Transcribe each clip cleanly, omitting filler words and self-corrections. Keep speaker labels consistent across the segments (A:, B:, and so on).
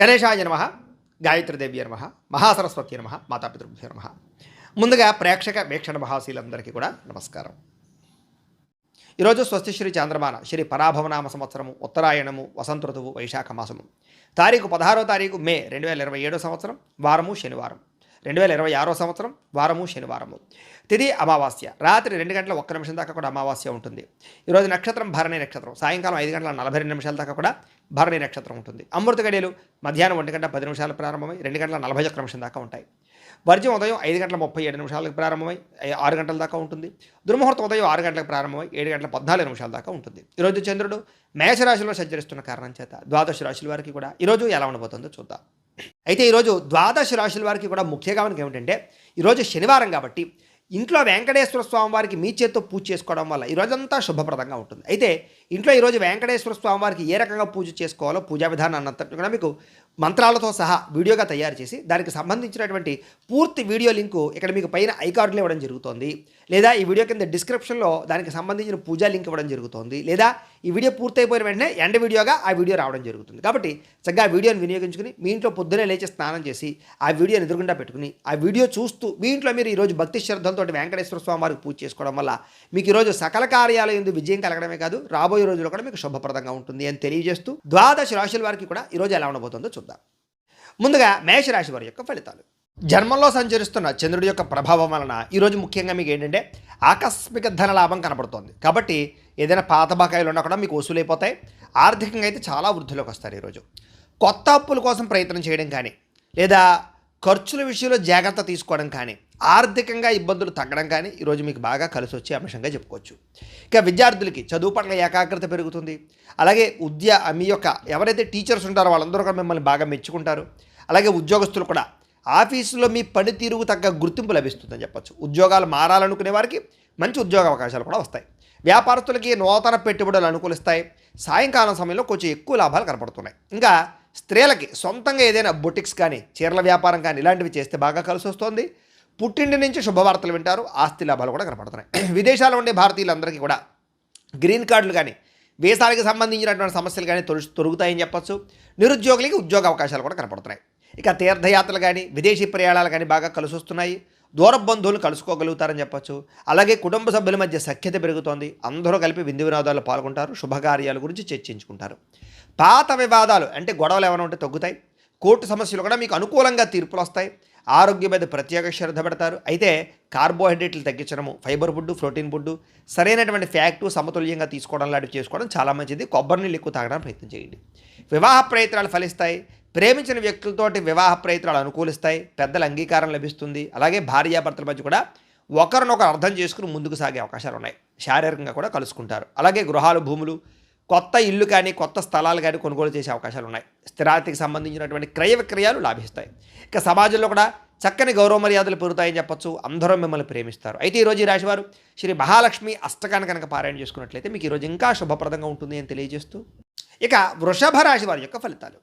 A: గణేశాయ నమః, గాయత్రీదేవ్య నమః, మహాసరస్వతి నమః, మాతాపితృభ్యో నమః. ముందుగా ప్రేక్షక వీక్షణ మహాశీలందరికీ కూడా నమస్కారం. ఈరోజు స్వస్తి శ్రీ చాంద్రమాన శ్రీ పరాభవనామ సంవత్సరము, ఉత్తరాయణము, వసంత ఋతువు, వైశాఖ మాసము. తారీఖు 16వ తారీఖు మే 2027 సంవత్సరం, వారము శనివారం. 2026 సంవత్సరం, వారము శనివారము. తిథి అమావాస్య, రాత్రి 2 గంటల 1 నిమిషం దాకా కూడా అమావాస్య ఉంటుంది. ఈరోజు నక్షత్రం భరణి నక్షత్రం, సాయంకాలం 5 గంటల 42 నిమిషాల దాకా కూడా భరణి నక్షత్రం ఉంటుంది. అమృత గడియలు మధ్యాహ్నం 1 గంట 10 నిమిషాలు ప్రారంభమై 2 గంటల 41 నిమిషం దాకా ఉంటాయి. వర్జ్యం ఉదయం 5 గంటల 37 నిమిషాలకు ప్రారంభమై 6 గంటల దాకా ఉంటుంది. దుర్ముహూర్తం ఉదయం 6 గంటలకు ప్రారంభమై 7 గంటల 14 నిమిషాల దాకా ఉంటుంది. ఈరోజు చంద్రుడు మేషరాశిలో సంచరిస్తున్న కారణం చేత ద్వాదశ రాశుల వారికి కూడా ఈరోజు ఎలా ఉండబోతుందో చూద్దాం. అయితే ఈరోజు ద్వాదశ రాశుల వారికి కూడా ముఖ్యంగా మనకి ఏమిటంటే, ఈరోజు శనివారం కాబట్టి ఇంట్లో వెంకటేశ్వర స్వామి వారికి మీ చేత్తో పూజ చేసుకోవడం వల్ల ఈరోజంతా శుభప్రదంగా ఉంటుంది. అయితే ఇంట్లో ఈరోజు వెంకటేశ్వర స్వామి వారికి ఏ రకంగా పూజ చేసుకోవాలో పూజా విధానం అన్నంతటి కూడా మీకు మంత్రాలతో సహా వీడియోగా తయారు చేసి దానికి సంబంధించినటువంటి పూర్తి వీడియో లింకు ఇక్కడ మీకు పైన ఐకార్డులు ఇవ్వడం జరుగుతోంది, లేదా ఈ వీడియో కింద డిస్క్రిప్షన్లో దానికి సంబంధించిన పూజా లింక్ ఇవ్వడం జరుగుతోంది, లేదా ఈ వీడియో పూర్తయిపోయిన వెంటనే ఎండ్ వీడియోగా ఆ వీడియో రావడం జరుగుతుంది. కాబట్టి చక్కగా ఆ వీడియోని వినియోగించుకుని మీ ఇంట్లో పొద్దునే లేచి స్నానం చేసి ఆ వీడియోని ఎదురుగుండా పెట్టుకుని ఆ వీడియో చూస్తూ మీ ఇంట్లో మీరు ఈరోజు భక్తి శ్రద్ధలతో వెంకటేశ్వర స్వామి వారికి పూజ చేసుకోవడం వల్ల మీకు ఈరోజు సకల కార్యాలయం ఎందు విజయం కలగడమే కాదు, రాబోయే రోజుల్లో కూడా మీకు శుభప్రదంగా ఉంటుంది అని తెలియజేస్తూ ద్వాదశ రాశుల వారికి కూడా ఈరోజు ఎలా ఉండబోతుందో చూద్దాం. ముందుగా మేషరాశి వారి యొక్క ఫలితాలు. జన్మంలో సంచరిస్తున్న చంద్రుడి యొక్క ప్రభావం వలన ఈరోజు ముఖ్యంగా మీకు ఏంటంటే ఆకస్మిక ధన లాభం కనపడుతోంది. కాబట్టి ఏదైనా పాత బకాయిలు ఉన్నా కూడా మీకు వసూలైపోతాయి. ఆర్థికంగా అయితే చాలా వృద్ధిలోకి వస్తారు. ఈరోజు కొత్త అప్పుల కోసం ప్రయత్నం చేయడం కానీ, లేదా ఖర్చుల విషయంలో జాగ్రత్త తీసుకోవడం కానీ, ఆర్థికంగా ఇబ్బందులు తగ్గడం కానీ ఈరోజు మీకు బాగా కలిసి వచ్చే అంశంగా చెప్పుకోవచ్చు. ఇక విద్యార్థులకి చదువు పట్ల ఏకాగ్రత పెరుగుతుంది. అలాగే మీ యొక్క ఎవరైతే టీచర్స్ ఉంటారో వాళ్ళందరూ కూడా మిమ్మల్ని బాగా మెచ్చుకుంటారు. అలాగే ఉద్యోగస్తులు కూడా ఆఫీసులో మీ పనితీరుకు తగ్గ గుర్తింపు లభిస్తుందని చెప్పచ్చు. ఉద్యోగాలు మారాలనుకునే వారికి మంచి ఉద్యోగ అవకాశాలు కూడా వస్తాయి. వ్యాపారస్తులకి నూతన పెట్టుబడులు అనుకూలిస్తాయి. సాయంకాలం సమయంలో కొంచెం ఎక్కువ లాభాలు కనపడుతున్నాయి. ఇంకా స్త్రీలకి సొంతంగా ఏదైనా బొటిక్స్ కానీ, చీరల వ్యాపారం కానీ ఇలాంటివి చేస్తే బాగా కలిసి వస్తుంది. పుట్టింటి నుంచి శుభవార్తలు వింటారు. ఆస్తి లాభాలు కూడా కనపడుతున్నాయి. విదేశాల్లో ఉండే భారతీయులందరికీ కూడా గ్రీన్ కార్డులు కానీ, వీసాలకు సంబంధించినటువంటి సమస్యలు కానీ తొలుగుతాయని చెప్పచ్చు. నిరుద్యోగులకి ఉద్యోగ అవకాశాలు కూడా కనపడుతున్నాయి. ఇక తీర్థయాత్రలు కానీ, విదేశీ ప్రయాణాలు కానీ బాగా కలిసి వస్తున్నాయి. దూర బంధువులు కలుసుకోగలుగుతారని చెప్పచ్చు. అలాగే కుటుంబ సభ్యుల మధ్య సఖ్యత పెరుగుతోంది. అందరూ కలిపి విందు వినోదాల్లో పాల్గొంటారు. శుభకార్యాల గురించి చర్చించుకుంటారు. పాత వివాదాలు అంటే గొడవలు ఏమైనా ఉంటే తగ్గుతాయి. కోర్టు సమస్యలు కూడా మీకు అనుకూలంగా తీర్పులు వస్తాయి. ఆరోగ్యం మీద ప్రత్యేక శ్రద్ధ పెడతారు. అయితే కార్బోహైడ్రేట్లు తగ్గించడము, ఫైబర్ ఫుడ్, ప్రోటీన్ ఫుడ్, సరైనటువంటి ఫ్యాక్టు సమతుల్యంగా తీసుకోవడం లాంటివి చేసుకోవడం చాలా మంచిది. కొబ్బరి నీళ్ళు ఎక్కువ తాగడానికి ప్రయత్నం చేయండి. వివాహ ప్రయత్నాలు ఫలిస్తాయి. ప్రేమించిన వ్యక్తులతోటి వివాహ ప్రయత్నాలు అనుకూలిస్తాయి. పెద్దల అంగీకారం లభిస్తుంది. అలాగే భార్యాభర్తల మధ్య కూడా ఒకరినొకరు అర్థం చేసుకుని ముందుకు సాగే అవకాశాలు ఉన్నాయి. శారీరకంగా కూడా కలుసుకుంటారు. అలాగే గృహాలు, భూములు, కొత్త ఇల్లు కానీ, కొత్త స్థలాలు కానీ కొనుగోలు చేసే అవకాశాలు ఉన్నాయి. స్థిరాస్తికి సంబంధించినటువంటి క్రయ విక్రయాలు లాభిస్తాయి. ఇక సమాజంలో కూడా చక్కని గౌరవ మర్యాదలు పెరుగుతాయని చెప్పచ్చు. అందరూ మిమ్మల్ని ప్రేమిస్తారు. అయితే ఈరోజు ఈ రాశివారు శ్రీ మహాలక్ష్మి అష్టకాన్ని కనుక పారాయణ చేసుకున్నట్లయితే మీకు ఈరోజు ఇంకా శుభప్రదంగా ఉంటుంది అని తెలియజేస్తూ, ఇక వృషభ రాశి వారి యొక్క ఫలితాలు.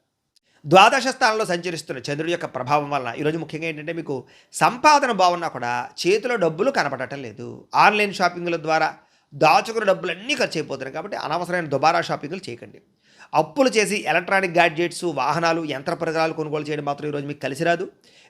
A: ద్వాదశ స్థానంలో సంచరిస్తున్న చంద్రుడి యొక్క ప్రభావం వలన ఈరోజు ముఖ్యంగా ఏంటంటే మీకు సంపాదన బాగున్నా కూడా చేతిలో డబ్బులు కనపడటం లేదు. ఆన్లైన్ షాపింగ్ల ద్వారా దాచుకున్న డబ్బులన్నీ ఖర్చు అయిపోతున్నాయి. కాబట్టి అనవసరమైన దుబారా షాపింగ్లు చేయకండి. అప్పులు చేసి ఎలక్ట్రానిక్ గ్యాడ్జెట్స్, వాహనాలు, యంత్ర పరికరాలు కొనుగోలు చేయడం మాత్రం ఈరోజు మీకు కలిసి రాదు.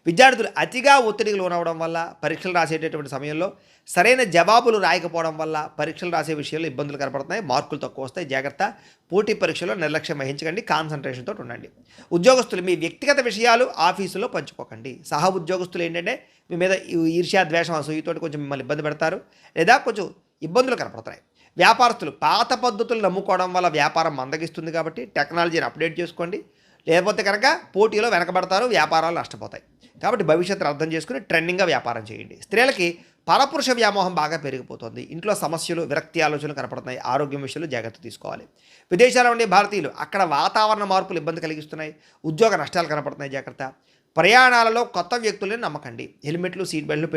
A: విద్యార్థులు అతిగా ఒత్తిడికి లోనవడం వల్ల, పరీక్షలు రాసేటటువంటి సమయంలో సరైన జవాబులు రాయకపోవడం వల్ల పరీక్షలు రాసే విషయంలో ఇబ్బందులు కనపడుతున్నాయి. మార్కులు తక్కువ వస్తాయి. జాగ్రత్త. పోటీ పరీక్షలో నిర్లక్ష్యం వహించకండి. కాన్సన్ట్రేషన్తో ఉండండి. ఉద్యోగస్తులు మీ వ్యక్తిగత విషయాలు ఆఫీసులో పంచుకోకండి. సహ ఉద్యోగస్తులు ఏంటంటే మీ మీద ఈర్ష్యా, ద్వేషం, అసూయతోటి కొంచెం మిమ్మల్ని ఇబ్బంది పెడతారు, లేదా కొంచెం ఇబ్బందులు కనపడుతున్నాయి. వ్యాపారస్తులు పాత పద్ధతులు నమ్ముకోవడం వల్ల వ్యాపారం మందగిస్తుంది. కాబట్టి టెక్నాలజీని అప్డేట్ చేసుకోండి. లేకపోతే కనుక పోటీలో వెనకబడతారు, వ్యాపారాలు నష్టపోతాయి. కాబట్టి భవిష్యత్తును అర్థం చేసుకుని ట్రెండింగ్గా వ్యాపారం చేయండి. స్త్రీలకి పరపురుష వ్యామోహం బాగా పెరిగిపోతుంది. ఇంట్లో సమస్యలు, విరక్తి ఆలోచనలు కనపడుతున్నాయి. ఆరోగ్యం విషయంలో జాగ్రత్త తీసుకోవాలి. విదేశాల్లో ఉండే భారతీయులు అక్కడ వాతావరణ మార్పులు ఇబ్బంది కలిగిస్తున్నాయి. ఉద్యోగ నష్టాలు కనపడుతున్నాయి. జాగ్రత్త. ప్రయాణాలలో కొత్త వ్యక్తులని నమ్మకండి. హెల్మెట్లు, సీట్ బెల్ట్లు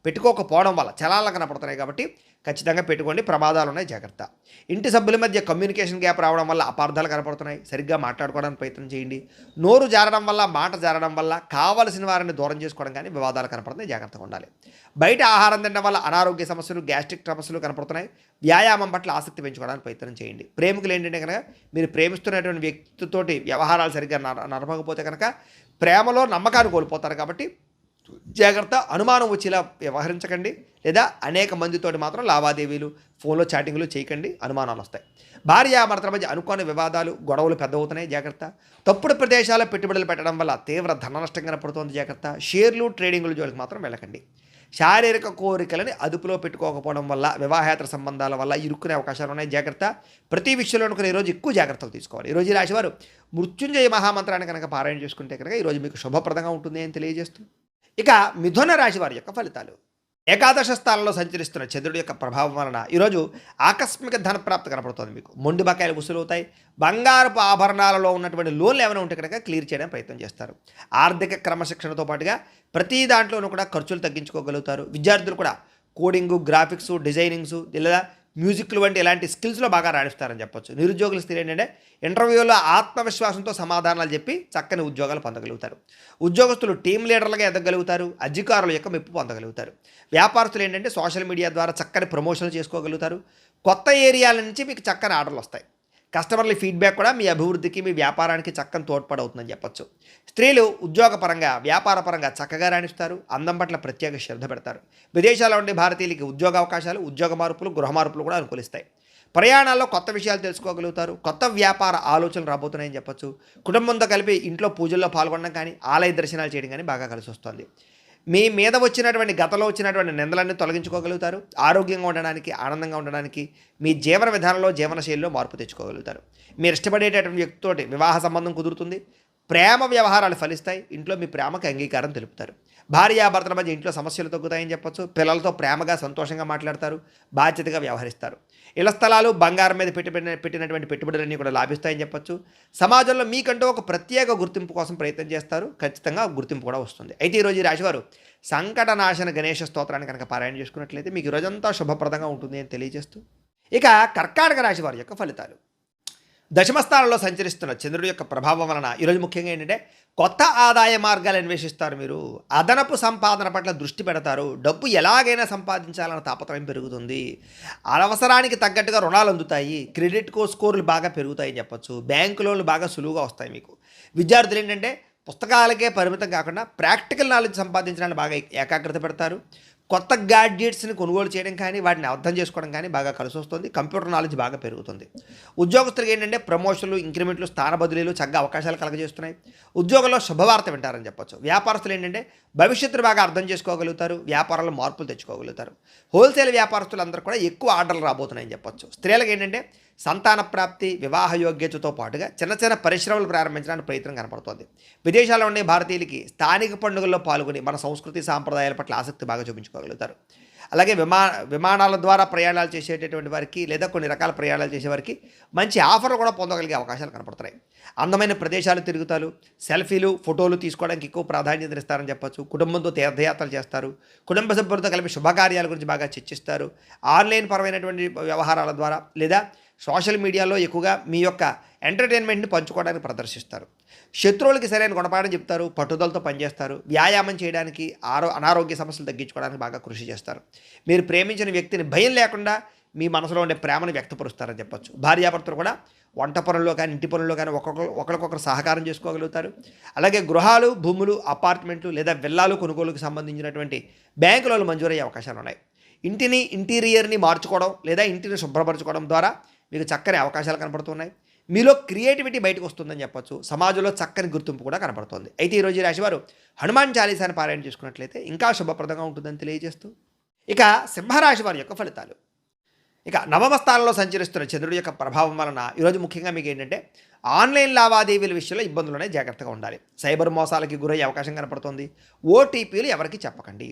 A: పెట్టుకోకపోవడం వల్ల చలాలు కనపడుతున్నాయి కాబట్టి ఖచ్చితంగా పెట్టుకోండి. ప్రమాదాలు ఉన్నాయి, జాగ్రత్త. ఇంటి సభ్యుల మధ్య కమ్యూనికేషన్ గ్యాప్ రావడం వల్ల అపార్థాలు కనపడుతున్నాయి. సరిగ్గా మాట్లాడుకోవడానికి ప్రయత్నం చేయండి. నోరు జారడం వల్ల, మాట జారడం వల్ల కావలసిన వారిని దూరం చేసుకోవడం కానీ వివాదాలు కనపడుతున్నాయి, జాగ్రత్తగా ఉండాలి. బయట ఆహారం తినడం వల్ల అనారోగ్య సమస్యలు, గ్యాస్ట్రిక్ సమస్యలు కనపడుతున్నాయి. వ్యాయామం పట్ల ఆసక్తి పెంచుకోవడానికి ప్రయత్నం చేయండి. ప్రేమికులు ఏంటంటే కనుక మీరు ప్రేమిస్తున్నటువంటి వ్యక్తితోటి వ్యవహారాలు సరిగ్గా నడపకపోతే కనుక ప్రేమలో నమ్మకాన్ని కోల్పోతారు కాబట్టి జాగ్రత్త. అనుమానం వచ్చేలా వ్యవహరించకండి, లేదా అనేక మందితోటి మాత్రం లావాదేవీలు, ఫోన్లో చాటింగ్లు చేయకండి, అనుమానాలు వస్తాయి. భార్యాభర్తల మధ్య అనుకోని వివాదాలు, గొడవలు పెద్దవుతున్నాయి, జాగ్రత్త. తప్పుడు ప్రదేశాల్లో పెట్టుబడులు పెట్టడం వల్ల తీవ్ర ధన నష్టం కనపడుతోంది, జాగ్రత్త. షేర్లు, ట్రేడింగ్ల జోలికి మాత్రం వెళ్ళకండి. శారీరక కోరికలని అదుపులో పెట్టుకోకపోవడం వల్ల, వివాహేతర సంబంధాల వల్ల ఇరుక్కునే అవకాశాలు ఉన్నాయి, జాగ్రత్త. ప్రతి విషయంలో కూడా ఈరోజు ఎక్కువ జాగ్రత్తలు తీసుకోవాలి. ఈరోజు ఈ రాశివారు మృత్యుంజయ మహామంత్రాన్ని కనుక పారాయణ చేసుకుంటే కనుక ఈరోజు మీకు శుభప్రదంగా ఉంటుంది అని తెలియజేస్తూ, ఇక మిథున రాశి వారి యొక్క ఫలితాలు. ఏకాదశ స్థానంలో సంచరిస్తున్న చంద్రుడి యొక్క ప్రభావం వలన ఈరోజు ఆకస్మిక ధనప్రాప్తి కనపడుతుంది. మీకు మొండి బకాయిలు వసూలవుతాయి. బంగారపు ఆభరణాలలో ఉన్నటువంటి లోన్లు ఏమైనా ఉంటే కనుక క్లియర్ చేయడానికి ప్రయత్నం చేస్తారు. ఆర్థిక క్రమశిక్షణతో పాటుగా ప్రతి దాంట్లోనూ కూడా ఖర్చులు తగ్గించుకోగలుగుతారు. విద్యార్థులు కూడా కోడింగు, గ్రాఫిక్స్, డిజైనింగ్స్ లేదా మ్యూజిక్లు వంటి ఇలాంటి స్కిల్స్లో బాగా రాణిస్తారని చెప్పొచ్చు. నిరుద్యోగుల స్థితి ఏంటంటే ఇంటర్వ్యూలో ఆత్మవిశ్వాసంతో సమాధానాలు చెప్పి చక్కని ఉద్యోగాలు పొందగలుగుతారు. ఉద్యోగస్తులు టీం లీడర్లుగా ఎదగలుగుతారు. అధికారుల యొక్క మెప్పు పొందగలుగుతారు. వ్యాపారస్తులు ఏంటంటే సోషల్ మీడియా ద్వారా చక్కని ప్రమోషన్లు చేసుకోగలుగుతారు. కొత్త ఏరియాల నుంచి మీకు చక్కని ఆర్డర్లు వస్తాయి. కస్టమర్ల ఫీడ్బ్యాక్ కూడా మీ అభివృద్ధికి, మీ వ్యాపారానికి చక్కని తోడ్పడవుతుందని చెప్పొచ్చు. స్త్రీలు ఉద్యోగపరంగా, వ్యాపారపరంగా చక్కగా రాణిస్తారు. అందం పట్ల ప్రత్యేక శ్రద్ధ పెడతారు. విదేశాల్లో ఉండే భారతీయులకి ఉద్యోగ అవకాశాలు, ఉద్యోగ మార్పులు, గృహ మార్పులు కూడా అనుకూలిస్తాయి. ప్రయాణాల్లో కొత్త విషయాలు తెలుసుకోగలుగుతారు. కొత్త వ్యాపార ఆలోచనలు రాబోతున్నాయని చెప్పొచ్చు. కుటుంబంతో కలిపి ఇంట్లో పూజల్లో పాల్గొనడం కానీ, ఆలయ దర్శనాలు చేయడం కానీ బాగా కలిసి వస్తుంది. మీ మీద వచ్చినటువంటి గతంలో వచ్చినటువంటి నిందలన్నీ తొలగించుకోగలుగుతారు. ఆరోగ్యంగా ఉండడానికి, ఆనందంగా ఉండడానికి మీ జీవన విధానంలో, జీవనశైలిలో మార్పు తెచ్చుకోగలుగుతారు. మీరు ఇష్టపడేటటువంటి వ్యక్తితోటి వివాహ సంబంధం కుదురుతుంది. ప్రేమ వ్యవహారాలు ఫలిస్తాయి. ఇంట్లో మీ ప్రేమకు అంగీకారం తెలుపుతారు. భార్యాభర్తల మధ్య ఇంట్లో సమస్యలు తగ్గుతాయని చెప్పొచ్చు. పిల్లలతో ప్రేమగా, సంతోషంగా మాట్లాడతారు. బాధ్యతగా వ్యవహరిస్తారు. ఇళ్ల స్థలాలు, బంగారం మీద పెట్టినటువంటి పెట్టుబడులన్నీ కూడా లాభిస్తాయని చెప్పొచ్చు. సమాజంలో మీకంటూ ఒక ప్రత్యేక గుర్తింపు కోసం ప్రయత్నం చేస్తారు. ఖచ్చితంగా గుర్తింపు కూడా వస్తుంది. అయితే ఈరోజు ఈ రాశివారు సంకటనాశన గణేష స్తోత్రాన్ని కనుక పారాయణ చేసుకున్నట్లయితే మీకు ఈరోజంతా శుభప్రదంగా ఉంటుంది అని తెలియజేస్తూ, ఇక కర్కాటక రాశి వారి యొక్క ఫలితాలు. దశమస్థానంలో సంచరిస్తున్న చంద్రుడి యొక్క ప్రభావం వలన ఈరోజు ముఖ్యంగా ఏంటంటే కొత్త ఆదాయ మార్గాలు అన్వేషిస్తారు. మీరు అదనపు సంపాదన పట్ల దృష్టి పెడతారు. డబ్బు ఎలాగైనా సంపాదించాలన్న తాపత్రయం పెరుగుతుంది. అవసరానికి తగ్గట్టుగా రుణాలు అందుతాయి. క్రెడిట్ స్కోర్లు బాగా పెరుగుతాయని చెప్పొచ్చు. బ్యాంకు లోన్లు బాగా సులువుగా వస్తాయి మీకు. విద్యార్థులు ఏంటంటే పుస్తకాలకే పరిమితం కాకుండా ప్రాక్టికల్ నాలెడ్జ్ సంపాదించడానికి బాగా ఏకాగ్రత పెడతారు. కొత్త గ్యాడ్జెట్స్ని కొనుగోలు చేయడం కానీ, వాటిని అర్థం చేసుకోవడం కానీ బాగా కలిసి వస్తుంది. కంప్యూటర్ నాలెడ్జ్ బాగా పెరుగుతుంది. ఉద్యోగస్తులకు ఏంటంటే ప్రమోషన్లు, ఇంక్రిమెంట్లు, స్థాన బదిలీలు చక్కగా అవకాశాలు కలగజేస్తున్నాయి. ఉద్యోగంలో శుభవార్త వింటారని చెప్పొచ్చు. వ్యాపారస్తులు ఏంటంటే భవిష్యత్తును బాగా అర్థం చేసుకోగలుగుతారు. వ్యాపారంలో మార్పులు తెచ్చుకోగలుగుతారు. హోల్సేల్ వ్యాపారస్తులందరూ కూడా ఎక్కువ ఆర్డర్లు రాబోతున్నాయని చెప్పొచ్చు. స్త్రీలకు ఏంటంటే సంతాన ప్రాప్తి, వివాహ యోగ్యతతో పాటుగా చిన్న చిన్న పరిశ్రమలు ప్రారంభించడానికి ప్రయత్నం కనపడుతోంది. విదేశాల్లో ఉండే భారతీయులకి స్థానిక పండుగల్లో పాల్గొని మన సంస్కృతి సాంప్రదాయాల పట్ల ఆసక్తి బాగా చూపించుకోగలుగుతారు. అలాగే విమానాల ద్వారా ప్రయాణాలు చేసేటటువంటి వారికి, లేదా కొన్ని రకాల ప్రయాణాలు చేసేవారికి మంచి ఆఫర్లు కూడా పొందగలిగే అవకాశాలు కనపడుతున్నాయి. అందమైన ప్రదేశాలు తిరుగుతారు. సెల్ఫీలు, ఫోటోలు తీసుకోవడానికి ఎక్కువ ప్రాధాన్యతనిస్తారని చెప్పొచ్చు. కుటుంబంతో తీర్థయాత్రలు చేస్తారు. కుటుంబ సభ్యులతో కలిపి శుభకార్యాల గురించి బాగా చర్చిస్తారు. ఆన్లైన్ పరమైనటువంటి వ్యవహారాల ద్వారా లేదా సోషల్ మీడియాలో ఎక్కువగా మీ యొక్క ఎంటర్టైన్మెంట్ని పంచుకోవడానికి ప్రదర్శిస్తారు. శత్రువులకి సరైన గుణపాఠం చెప్తారు. పట్టుదలతో పనిచేస్తారు. వ్యాయామం చేయడానికి, అనారోగ్య సమస్యలు తగ్గించుకోవడానికి బాగా కృషి చేస్తారు. మీరు ప్రేమించిన వ్యక్తిని భయం లేకుండా మీ మనసులో ఉండే ప్రేమను వ్యక్తపరుస్తారని చెప్పొచ్చు. భార్యాభర్తలు కూడా వంట పనుల్లో కానీ, ఇంటి పనుల్లో కానీ ఒకరికొకరు సహకారం చేసుకోగలుగుతారు. అలాగే గృహాలు, భూములు, అపార్ట్మెంట్లు లేదా విల్లాలు కొనుగోలుకు సంబంధించినటువంటి బ్యాంకు లోన్లు మంజూరయ్యే అవకాశాలు ఉన్నాయి. ఇంటిని, ఇంటీరియర్ని మార్చుకోవడం లేదా ఇంటిని శుభ్రపరచుకోవడం ద్వారా మీకు చక్కని అవకాశాలు కనపడుతున్నాయి. మీలో క్రియేటివిటీ బయటకు వస్తుందని చెప్పొచ్చు. సమాజంలో చక్కని గుర్తింపు కూడా కనపడుతుంది. అయితే ఈరోజు ఈ రాశివారు హనుమాన్ చాలీసాని పారాయణ చేసుకున్నట్లయితే ఇంకా శుభప్రదంగా ఉంటుందని తెలియజేస్తూ, ఇక సింహరాశి వారి యొక్క ఫలితాలు. ఇక నవమ స్థానంలో సంచరిస్తున్న చంద్రుడి యొక్క ప్రభావం వలన ఈరోజు ముఖ్యంగా మీకు ఏంటంటే ఆన్లైన్ లావాదేవీల విషయంలో ఇబ్బందులునే జాగ్రత్తగా ఉండాలి. సైబర్ మోసాలకి గురయ్యే అవకాశం కనపడుతుంది. ఓటీపీలు ఎవరికి చెప్పకండి.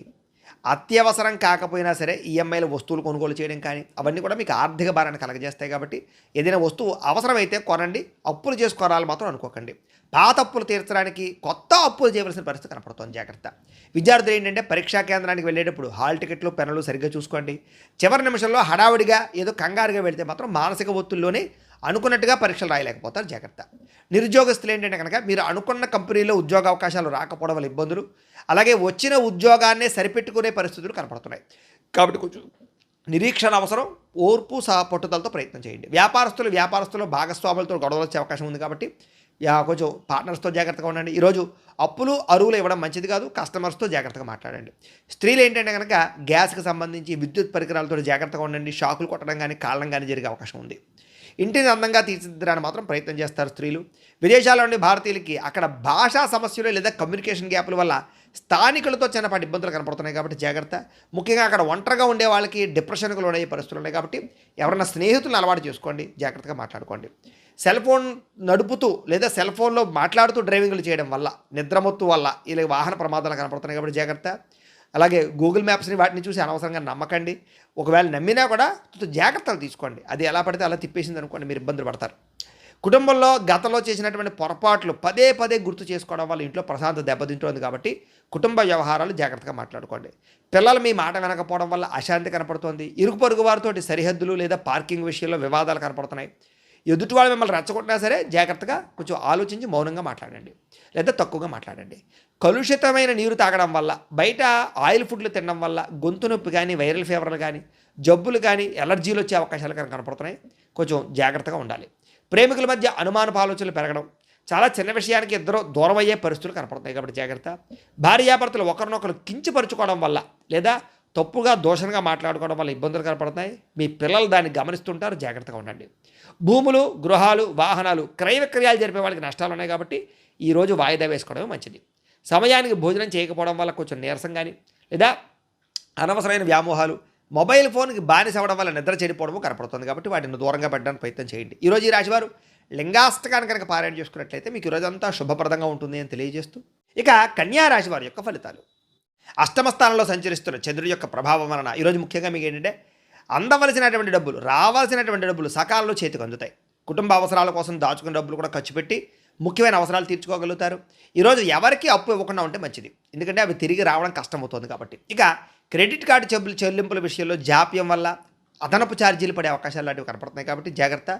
A: అత్యవసరం కాకపోయినా సరే ఈఎంఐల వస్తువులు కొనుగోలు చేయడం కానీ అవన్నీ కూడా మీకు ఆర్థిక భారాన్ని కలగజేస్తాయి. కాబట్టి ఏదైనా వస్తువు అవసరమైతే కొనండి, అప్పులు చేసి కొనాలి మాత్రం అనుకోకండి. పాత అప్పులు తీర్చడానికి కొత్త అప్పులు చేయవలసిన పరిస్థితి కనపడుతుంది, జాగ్రత్త. విద్యార్థులు ఏంటంటే పరీక్షా కేంద్రానికి వెళ్ళేటప్పుడు హాల్ టికెట్లు పెన్నులు సరిగ్గా చూసుకోండి. చివరి నిమిషంలో హడావుడిగా ఏదో కంగారుగా వెళితే మాత్రం మానసిక ఒత్తిడిలోనే అనుకున్నట్టుగా పరీక్షలు రాయలేకపోతారు, జాగ్రత్త. నిరుద్యోగస్తులు ఏంటంటే కనుక మీరు అనుకున్న కంపెనీలో ఉద్యోగ అవకాశాలు రాకపోవడం వల్ల ఇబ్బందులు, అలాగే వచ్చిన ఉద్యోగాన్నే సరిపెట్టుకునే పరిస్థితులు కనపడుతున్నాయి. కాబట్టి కొంచెం నిరీక్షణ అవసరం, ఓర్పు పట్టుదలతో ప్రయత్నం చేయండి. వ్యాపారస్తులు భాగస్వాములతో గొడవలు వచ్చే అవకాశం ఉంది. కాబట్టి కొంచెం పార్ట్నర్స్తో జాగ్రత్తగా ఉండండి. ఈరోజు అప్పులు అరువులు ఇవ్వడం మంచిది కాదు, కస్టమర్స్తో జాగ్రత్తగా మాట్లాడండి. స్త్రీలు ఏంటంటే కనుక గ్యాస్కి సంబంధించి విద్యుత్ పరికరాలతో జాగ్రత్తగా ఉండండి. షాకులు కొట్టడం కానీ కాళ్ళం కానీ జరిగే అవకాశం ఉంది. ఇంటిని అందంగా తీర్చిదిద్దడానికి మాత్రం ప్రయత్నం చేస్తారు స్త్రీలు. విదేశాల్లో ఉండే భారతీయులకి అక్కడ భాషా సమస్యలు లేదా కమ్యూనికేషన్ గ్యాప్ల వల్ల స్థానికులతో చిన్నపాటి ఇబ్బందులు కనపడుతున్నాయి. కాబట్టి జాగ్రత్త. ముఖ్యంగా అక్కడ ఒంటరిగా ఉండే వాళ్ళకి డిప్రెషన్కు లోనయ్యే పరిస్థితులు ఉన్నాయి. కాబట్టి ఎవరైనా స్నేహితులను అలవాటు చేసుకోండి, జాగ్రత్తగా మాట్లాడుకోండి. సెల్ ఫోన్ నడుపుతూ లేదా సెల్ ఫోన్లో మాట్లాడుతూ డ్రైవింగ్లు చేయడం వల్ల, నిద్రమత్తు వల్ల ఇలా వాహన ప్రమాదాలు కనపడుతున్నాయి. కాబట్టి జాగ్రత్త. అలాగే గూగుల్ మ్యాప్స్ని వాటిని చూసి అనవసరంగా నమ్మకండి. ఒకవేళ నమ్మినా కూడా జాగ్రత్తలు తీసుకోండి. అది ఎలా పడితే అలా తిప్పేసింది అనుకోండి, మీరు ఇబ్బందులు పడతారు. కుటుంబంలో గతంలో చేసినటువంటి పొరపాట్లు పదే పదే గుర్తు చేసుకోవడం వల్ల ఇంట్లో ప్రశాంతత దెబ్బతింటుంది. కాబట్టి కుటుంబ వ్యవహారాలు జాగ్రత్తగా మాట్లాడుకోండి. పిల్లలు మీ మాట వినకపోవడం వల్ల అశాంతి కనపడుతోంది. ఇరుగు పొరుగు వారితోటి సరిహద్దులు లేదా పార్కింగ్ విషయంలో వివాదాలు కనపడుతున్నాయి. ఎదుటి వాళ్ళు మిమ్మల్ని రెచ్చగొట్టినా సరే జాగ్రత్తగా కొంచెం ఆలోచించి మౌనంగా మాట్లాడండి, లేదా తక్కువగా మాట్లాడండి. కలుషితమైన నీరు తాగడం వల్ల, బయట ఆయిల్ ఫుడ్లు తినడం వల్ల గొంతు నొప్పి కానీ, వైరల్ ఫీవర్లు కానీ, జబ్బులు కానీ, ఎలర్జీలు వచ్చే అవకాశాలు కనపడుతున్నాయి. కొంచెం జాగ్రత్తగా ఉండాలి. ప్రేమికుల మధ్య అనుమానపు ఆలోచనలు పెరగడం, చాలా చిన్న విషయానికి ఇద్దరు దూరం అయ్యే పరిస్థితులు కనపడుతున్నాయి. కాబట్టి జాగ్రత్త. భార్యాభర్తలు ఒకరినొకరు కించపరుచుకోవడం వల్ల లేదా తప్పుగా దోషంగా మాట్లాడుకోవడం వల్ల ఇబ్బందులు కనపడుతున్నాయి. మీ పిల్లలు దాన్ని గమనిస్తుంటారు, జాగ్రత్తగా ఉండండి. భూములు, గృహాలు, వాహనాలు క్రయ విక్రయాలు జరిపే వాళ్ళకి నష్టాలు ఉన్నాయి. కాబట్టి ఈరోజు వాయిదా వేసుకోవడమే మంచిది. సమయానికి భోజనం చేయకపోవడం వల్ల కొంచెం నీరసం కానీ, లేదా అనవసరమైన వ్యామోహాలు, మొబైల్ ఫోన్కి బానిస అవ్వడం వల్ల నిద్ర చెడిపోవడము కనపడుతుంది. కాబట్టి వాటిని దూరంగా పెట్టడానికి ప్రయత్నం చేయండి. ఈరోజు ఈ రాశివారు లింగాష్టకాన్ని కనుక పారాయణ చేసుకున్నట్లయితే మీకు ఈరోజంతా శుభప్రదంగా ఉంటుంది అని తెలియజేస్తూ, ఇక కన్యా రాశి వారి యొక్క ఫలితాలు. అష్టమ స్థానంలో సంచరిస్తున్న చంద్రుడి యొక్క ప్రభావం వలన ఈరోజు ముఖ్యంగా మీకు ఏంటంటే అందవలసినటువంటి డబ్బులు, రావాల్సినటువంటి డబ్బులు సకాలంలో చేతికి అందుతాయి. కుటుంబ అవసరాల కోసం దాచుకున్న డబ్బులు కూడా ఖర్చు పెట్టి ముఖ్యమైన అవసరాలు తీర్చుకోగలుగుతారు. ఈరోజు ఎవరికి అప్పు ఇవ్వకుండా ఉంటే మంచిది, ఎందుకంటే అవి తిరిగి రావడం కష్టమవుతుంది. కాబట్టి ఇక క్రెడిట్ కార్డు చెల్లింపుల విషయంలో జాప్యం వల్ల అదనపు ఛార్జీలు పడే అవకాశాలు లాంటివి కనపడుతున్నాయి. కాబట్టి జాగ్రత్త.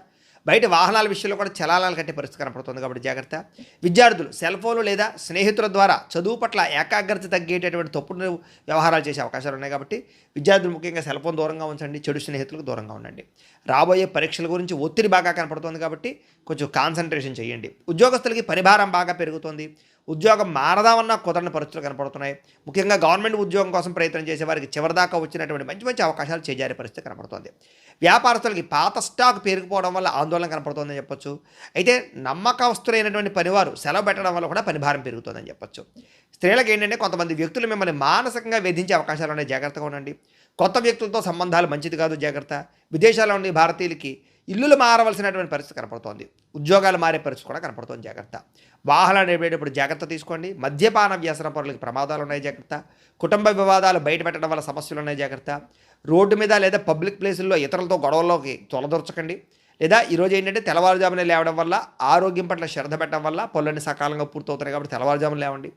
A: బయట వాహనాల విషయంలో కూడా చలానాలు కట్టే పరిస్థితి కనపడుతుంది. కాబట్టి జాగ్రత్త. విద్యార్థులు సెల్ ఫోన్లు లేదా స్నేహితుల ద్వారా చదువు పట్ల ఏకాగ్రత తగ్గేటటువంటి తప్పుడు వ్యవహారాలు చేసే అవకాశాలు ఉన్నాయి. కాబట్టి విద్యార్థులు ముఖ్యంగా సెల్ ఫోన్ దూరంగా ఉంచండి, చెడు స్నేహితులకు దూరంగా ఉండండి. రాబోయే పరీక్షల గురించి ఒత్తిడి బాగా కనపడుతుంది. కాబట్టి కొంచెం కాన్సన్ట్రేషన్ చేయండి. ఉద్యోగస్తులకి పరిభారం బాగా పెరుగుతుంది. ఉద్యోగం మారదామన్నా కుదరని పరిస్థితులు కనపడుతున్నాయి. ముఖ్యంగా గవర్నమెంట్ ఉద్యోగం కోసం ప్రయత్నం చేసే వారికి చివరిదాకా వచ్చినటువంటి మంచి మంచి అవకాశాలు చేజారే పరిస్థితి కనపడుతుంది. వ్యాపారస్తులకి పాత స్టాక్ పేరుకుపోవడం వల్ల ఆందోళన కనపడుతుందని చెప్పొచ్చు. అయితే నమ్మకస్తులైనటువంటి పనివారు సెలవు పెట్టడం వల్ల కూడా పనిభారం పెరుగుతుందని చెప్పొచ్చు. స్త్రీలకు ఏంటంటే కొంతమంది వ్యక్తులు మిమ్మల్ని మానసికంగా వేధించే అవకాశాలు ఉన్నాయి, జాగ్రత్తగా ఉండండి. కొత్త వ్యక్తులతో సంబంధాలు మంచిది కాదు, జాగ్రత్త. విదేశాల్లో ఉండే భారతీయులకి ఇల్లులు మారవలసినటువంటి పరిస్థితి కనపడుతోంది. ఉద్యోగాలు మారే పరిస్థితి కూడా కనపడుతోంది, జాగ్రత్త. వాహనాలు నడిపేటప్పుడు జాగ్రత్త తీసుకోండి. మద్యపాన వ్యసన పరులకి ప్రమాదాలు ఉన్నాయి, జాగ్రత్త. కుటుంబ వివాదాలు బయట పెట్టడం వల్ల సమస్యలు ఉన్నాయి, జాగ్రత్త. రోడ్డు మీద లేదా పబ్లిక్ ప్లేసుల్లో ఇతరులతో గొడవల్లోకి తొలదొరచకండి. లేదా ఈరోజు ఏంటంటే తెల్లవారుజామునే లేవడం వల్ల, ఆరోగ్యం పట్ల శ్రద్ధ పెట్టడం వల్ల పనులన్నీ సకాలంగా పూర్తవుతున్నాయి. కాబట్టి తెల్లవారుజామున లేవండి.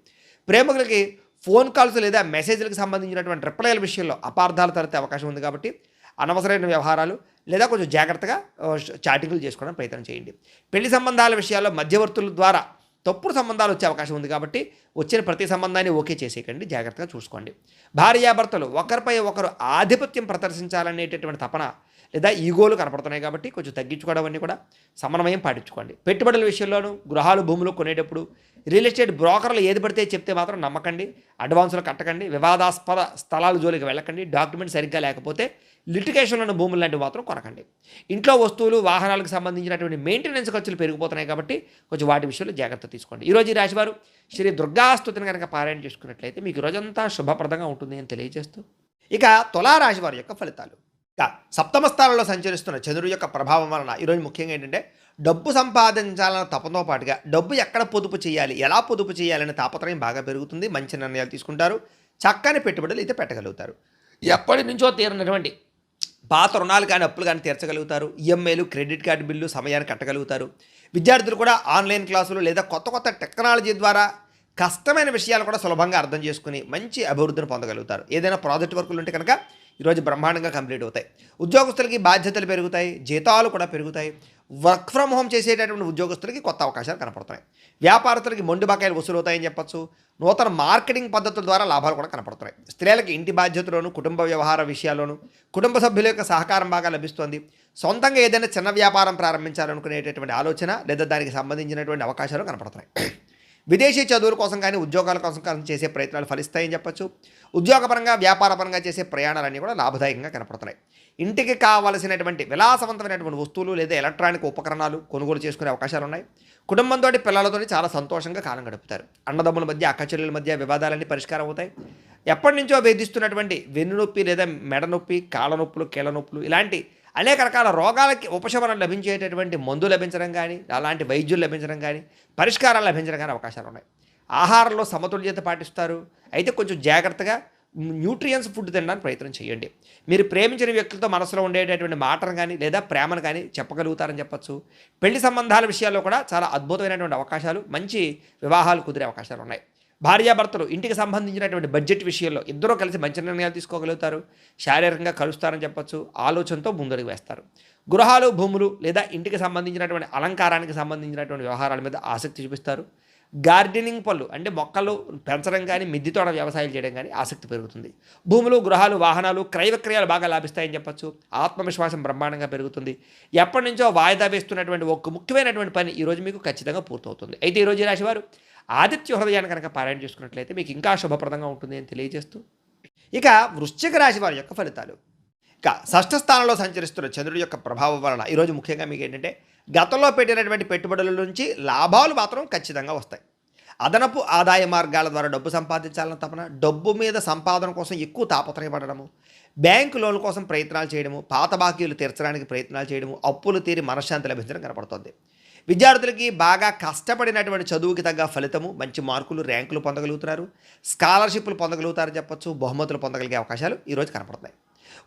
A: ప్రేమికులకి ఫోన్ కాల్స్ లేదా మెసేజ్లకు సంబంధించినటువంటి రిప్లైల విషయంలో అపార్థాలు తలెత్తే అవకాశం ఉంది. కాబట్టి అనవసరమైన వ్యవహారాలు లేదా కొంచెం జాగ్రత్తగా చాటింగ్లు చేసుకోవడానికి ప్రయత్నం చేయండి. పెళ్లి సంబంధాల విషయాల్లో మధ్యవర్తుల ద్వారా తప్పుడు సంబంధాలు వచ్చే అవకాశం ఉంది. కాబట్టి వచ్చిన ప్రతి సంబంధాన్ని ఓకే చేసేయకండి, జాగ్రత్తగా చూసుకోండి. భార్యాభర్తలు ఒకరిపై ఒకరు ఆధిపత్యం ప్రదర్శించాలనేటటువంటి తపన లేదా ఈగోలు కనపడుతున్నాయి. కాబట్టి కొంచెం తగ్గించుకోవడం అన్నీ కూడా సమన్వయం పాటించుకోండి. పెట్టుబడుల విషయంలోనూ, గృహాలు భూములు కొనేటప్పుడు రియల్ ఎస్టేట్ బ్రోకర్లు ఏది పడితే చెప్తే మాత్రం నమ్మకండి, అడ్వాన్సులు కట్టకండి, వివాదాస్పద స్థలాల జోలికి వెళ్ళకండి, డాక్యుమెంట్ సరిగ్గా లేకపోతే లిటిగేషన్లను భూములు లాంటివి మాత్రం కొనకండి. ఇంట్లో వస్తువులు, వాహనాలకు సంబంధించినటువంటి మెయింటెనెన్స్ ఖర్చులు పెరిగిపోతున్నాయి. కాబట్టి కొంచెం వాటి విషయంలో జాగ్రత్త తీసుకోండి. ఈరోజు ఈ రాశివారు శ్రీ దుర్గాస్తుతిని కనుక పారాయణ చేసుకున్నట్లయితే మీకు రోజంతా శుభప్రదంగా ఉంటుంది అని తెలియజేస్తూ, ఇక తులారాశి వారి యొక్క ఫలితాలు. ఇక సప్తమ స్థానంలో సంచరిస్తున్న చంద్రుడి యొక్క ప్రభావం వలన ఈరోజు ముఖ్యంగా ఏంటంటే డబ్బు సంపాదించాలన్న తపంతో పాటుగా డబ్బు ఎక్కడ పొదుపు చేయాలి, ఎలా పొదుపు చేయాలనే తాపత్రయం బాగా పెరుగుతుంది. మంచి నిర్ణయాలు తీసుకుంటారు, చక్కని పెట్టుబడులు అయితే పెట్టగలుగుతారు. ఎప్పటి నుంచో తీరినటువంటి పాత రుణాలు కానీ అప్పులు కానీ తీర్చగలుగుతారు. ఈఎంఐలు, క్రెడిట్ కార్డు బిల్లు సమయాన్ని కట్టగలుగుతారు. విద్యార్థులు కూడా ఆన్లైన్ క్లాసులు లేదా కొత్త కొత్త టెక్నాలజీ ద్వారా కష్టమైన విషయాలు కూడా సులభంగా అర్థం చేసుకుని మంచి అభివృద్ధిని పొందగలుగుతారు. ఏదైనా ప్రాజెక్ట్ వర్కులు ఉంటే కనుక ఈరోజు బ్రహ్మాండంగా కంప్లీట్ అవుతాయి. ఉద్యోగస్తులకి బాధ్యతలు పెరుగుతాయి, జీతాలు కూడా పెరుగుతాయి. వర్క్ ఫ్రమ్ హోమ్ చేసేటటువంటి ఉద్యోగస్తులకి కొత్త అవకాశాలు కనపడుతున్నాయి. వ్యాపారస్తులకి మొండి బకాయిలు వసూలవుతాయని చెప్పొచ్చు. నూతన మార్కెటింగ్ పద్ధతుల ద్వారా లాభాలు కూడా కనపడుతున్నాయి. స్త్రీలకి ఇంటి బాధ్యతలోను, కుటుంబ వ్యవహార విషయాల్లోనూ కుటుంబ సభ్యుల యొక్క సహకారం బాగా లభిస్తుంది. సొంతంగా ఏదైనా చిన్న వ్యాపారం ప్రారంభించాలనుకునేటటువంటి ఆలోచన లేదా దానికి సంబంధించినటువంటి అవకాశాలు కనపడుతున్నాయి. విదేశీ చదువుల కోసం కానీ ఉద్యోగాల కోసం కానీ చేసే ప్రయత్నాలు ఫలిస్తాయని చెప్పొచ్చు. ఉద్యోగపరంగా వ్యాపారపరంగా చేసే ప్రయాణాలన్నీ కూడా లాభదాయకంగా కనపడుతున్నాయి. ఇంటికి కావలసినటువంటి విలాసవంతమైనటువంటి వస్తువులు లేదా ఎలక్ట్రానిక్ ఉపకరణాలు కొనుగోలు చేసుకునే అవకాశాలు ఉన్నాయి. కుటుంబంతో పిల్లలతో చాలా సంతోషంగా కాలం గడుపుతారు. అన్నదమ్ముల మధ్య, అక్కచెల్లెల మధ్య వివాదాలన్నీ పరిష్కారం అవుతాయి. ఎప్పటి నుంచో వేధిస్తున్నటువంటి వెన్నునొప్పి లేదా మెడ నొప్పి, కాళ్ళ నొప్పులు, కీళ్ళ నొప్పులు ఇలాంటి అనేక రకాల రోగాలకి ఉపశమనం లభించేటటువంటి మందు లభించడం కానీ, అలాంటి వైద్యులు లభించడం కానీ, పరిష్కారాలు లభించడం కానీ అవకాశాలు ఉన్నాయి. ఆహారంలో సమతుల్యత పాటిస్తారు. అయితే కొంచెం జాగ్రత్తగా న్యూట్రియన్స్ ఫుడ్ తినడానికి ప్రయత్నం చేయండి. మీరు ప్రేమించిన వ్యక్తులతో మనసులో ఉండేటటువంటి మాటను కానీ లేదా ప్రేమను కానీ చెప్పగలుగుతారని చెప్పచ్చు. పెళ్లి సంబంధాల విషయాల్లో కూడా చాలా అద్భుతమైనటువంటి అవకాశాలు, మంచి వివాహాలు కుదిరే అవకాశాలు ఉన్నాయి. భార్యాభర్తలు ఇంటికి సంబంధించినటువంటి బడ్జెట్ విషయంలో ఇద్దరూ కలిసి మంచి నిర్ణయాలు తీసుకోగలుగుతారు. శారీరకంగా కలుస్తారని చెప్పచ్చు. ఆలోచనతో ముందడుగు వేస్తారు. గృహాలు, భూములు లేదా ఇంటికి సంబంధించినటువంటి అలంకారానికి సంబంధించినటువంటి వ్యవహారాల మీద ఆసక్తి చూపిస్తారు. గార్డెనింగ్ పనులు అంటే మొక్కలు పెంచడం కానీ, మిద్దె తోట వ్యవసాయాలు చేయడం కానీ ఆసక్తి పెరుగుతుంది. భూములు, గృహాలు, వాహనాలు, క్రయ విక్రయాలు బాగా లాభిస్తాయని చెప్పచ్చు. ఆత్మవిశ్వాసం బ్రహ్మాండంగా పెరుగుతుంది. ఎప్పటి నుంచో వాయిదా వేస్తున్నటువంటి ఒక ముఖ్యమైనటువంటి పని ఈరోజు మీకు ఖచ్చితంగా పూర్తవుతుంది. అయితే ఈరోజు ఈ రాశివారు ఆదిత్య హృదయాన్ని కనుక పారాయణ చేసుకున్నట్లయితే మీకు ఇంకా శుభప్రదంగా ఉంటుంది అని తెలియజేస్తూ, ఇక వృశ్చిక రాశి వారి యొక్క ఫలితాలు. ఇక షష్ఠ స్థానంలో సంచరిస్తున్న చంద్రుడి యొక్క ప్రభావం వలన ఈరోజు ముఖ్యంగా మీకు ఏంటంటే గతంలో పెట్టినటువంటి పెట్టుబడుల నుంచి లాభాలు మాత్రం ఖచ్చితంగా వస్తాయి. అదనపు ఆదాయ మార్గాల ద్వారా డబ్బు సంపాదించాలన్న తపన, డబ్బు మీద సంపాదన కోసం ఎక్కువ తాపత్రయపడము, బ్యాంకు లోన్ల కోసం ప్రయత్నాలు చేయడము, పాత బాకీలు తీర్చడానికి ప్రయత్నాలు చేయడము, అప్పులు తీరి మనశ్శాంతి లభించడం కనపడుతుంది. విద్యార్థులకి బాగా కష్టపడినటువంటి చదువుకి తగ్గ ఫలితము, మంచి మార్కులు, ర్యాంకులు పొందగలుగుతున్నారు. స్కాలర్షిప్లు పొందగలుగుతారని చెప్పొచ్చు. బహుమతులు పొందగలిగే అవకాశాలు ఈరోజు కనపడుతున్నాయి.